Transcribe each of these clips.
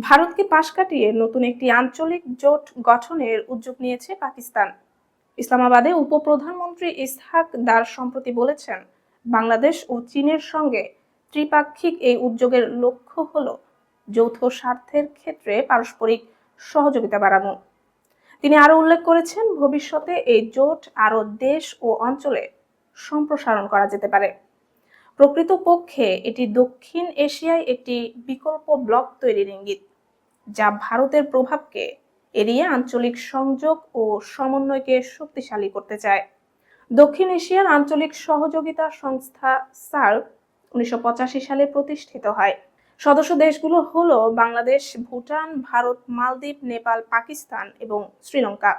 ভারতকে পাশ কাটিয়ে নতুন একটি আঞ্চলিক জোট গঠনের উদ্যোগ নিয়েছে পাকিস্তান। ইসলামাবাদে উপপ্রধানমন্ত্রী ইসহাক দার সম্প্রতি বলেছেন, বাংলাদেশ ও চীনের সঙ্গে ত্রিপাক্ষিক এই উদ্যোগের লক্ষ্য হল যৌথ স্বার্থের ক্ষেত্রে পারস্পরিক সহযোগিতা বাড়ানো। তিনি আরো উল্লেখ করেছেন, ভবিষ্যতে এই জোট আরো দেশ ও অঞ্চলে সম্প্রসারণ করা যেতে পারে। প্রকৃতপক্ষে এটি দক্ষিণ এশিয়ায় একটি বিকল্প ব্লক তৈরির ইঙ্গিত, যা ভারতের প্রভাবকে এড়িয়ে আঞ্চলিক সংযোগ ও সমন্বয়কে শক্তিশালী করতে চায়। দক্ষিণ এশিয়ার আঞ্চলিক সহযোগিতা সংস্থা সার্ক 1985 সালে প্রতিষ্ঠিত হয়। সদস্য দেশগুলো হলো বাংলাদেশ, ভুটান, ভারত, মালদ্বীপ, নেপাল, পাকিস্তান এবং শ্রীলঙ্কা।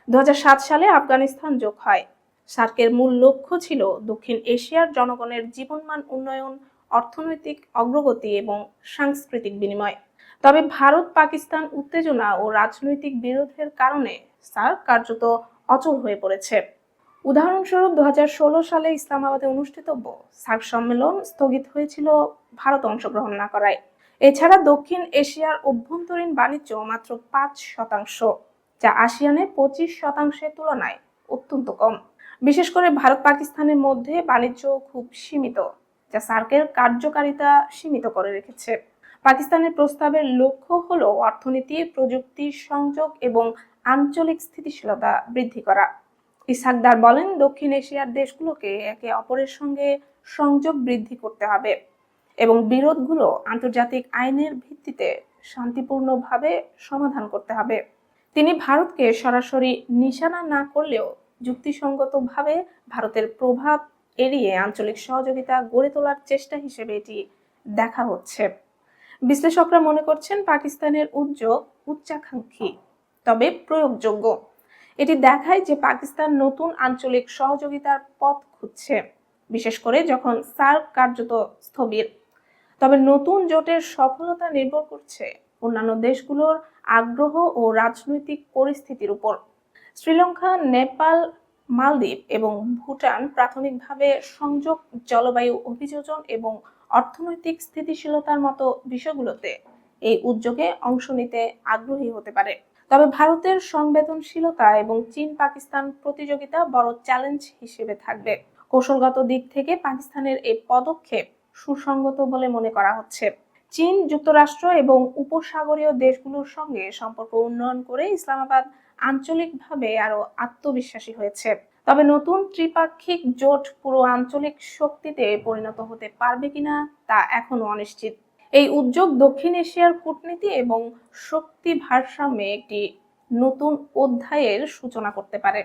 2007 সালে আফগানিস্তান যোগ হয়। সার্কের মূল লক্ষ্য ছিল দক্ষিণ এশিয়ার জনগণের জীবনমান উন্নয়ন, অর্থনৈতিক অগ্রগতি এবং সাংস্কৃতিক বিনিময়। তবে ভারত পাকিস্তান উত্তেজনা ও রাজনৈতিক বিরোধের কারণে সার্ক কার্যত অচল হয়ে পড়েছে। উদাহরণস্বরূপ 2016 সালে ইসলামাবাদে অনুষ্ঠিতব্য সার্ক সম্মেলন স্থগিত হয়েছিল ভারত অংশগ্রহণ না করায়। এছাড়া দক্ষিণ এশিয়ার অভ্যন্তরীণ বাণিজ্য মাত্র 5%, যা আসিয়ানের 25%-এর তুলনায় অত্যন্ত কম। বিশেষ করে ভারত পাকিস্তানের মধ্যে বাণিজ্য খুব সীমিত, যা সার্কের কার্যকারিতা সীমিত করে রেখেছে। পাকিস্তানের প্রস্তাবের লক্ষ্য হলো অর্থনীতি, প্রযুক্তি, সংযোগ এবং আঞ্চলিক স্থিতিশীলতা বৃদ্ধি করা। ইসহাক দার বলেন, দক্ষিণ এশিয়ার দেশগুলোকে একে অপরের সঙ্গে সংযোগ বৃদ্ধি করতে হবে এবং বিরোধগুলো আন্তর্জাতিক আইনের ভিত্তিতে শান্তিপূর্ণভাবে সমাধান করতে হবে। তিনি ভারতকে সরাসরি নিশানা না করলেও যুক্তিসঙ্গতভাবে ভারতের প্রভাব এড়িয়ে আঞ্চলিক সহযোগিতা গড়ে তোলার চেষ্টা হিসেবে এটি দেখা হচ্ছে। বিশ্লেষকরা মনে করছেন, পাকিস্তানের উদ্যোগ উচ্চাকাঙ্ক্ষী তবে প্রয়োগযোগ্য। এটি দেখায় যে পাকিস্তান নতুন আঞ্চলিক সহযোগিতার পথ খুঁজছে, বিশেষ করে যখন সার্ক কার্যত স্থবির। তবে নতুন জোটের সফলতা নির্ভর করছে অন্যান্য দেশগুলোর আগ্রহ ও রাজনৈতিক পরিস্থিতির উপর। শ্রীলঙ্কা, নেপাল, মালদ্বীপ এবং ভুটান প্রাথমিকভাবে সংযোগ, জলবায়ু অভিযোজন এবং অর্থনৈতিক স্থিতিশীলতার মতো বিষয়গুলোতে এই উদ্যোগে অংশ নিতে আগ্রহী হতে পারে। তবে ভারতের সংবেদনশীলতা এবং চীন পাকিস্তান প্রতিযোগিতা বড় চ্যালেঞ্জ হিসেবে থাকবে। কৌশলগত দিক থেকে পাকিস্তানের এই পদক্ষেপ সুসংগত বলে মনে করা হচ্ছে। চীন, যুক্তরাষ্ট্র এবং উপসাগরীয় দেশগুলোর সঙ্গে সম্পর্ক উন্নয়ন করে ইসলামাবাদ আঞ্চলিকভাবে আরো আত্মবিশ্বাসী হয়েছে। তবে নতুন ত্রিপাক্ষিক জোট পুরো আঞ্চলিক শক্তিতে পরিণত হতে পারবে কিনা তা এখনো অনিশ্চিত। এই উদ্যোগ দক্ষিণ এশিয়ার কূটনীতি এবং শক্তি ভারসাম্যে একটি নতুন অধ্যায়ের সূচনা করতে পারে।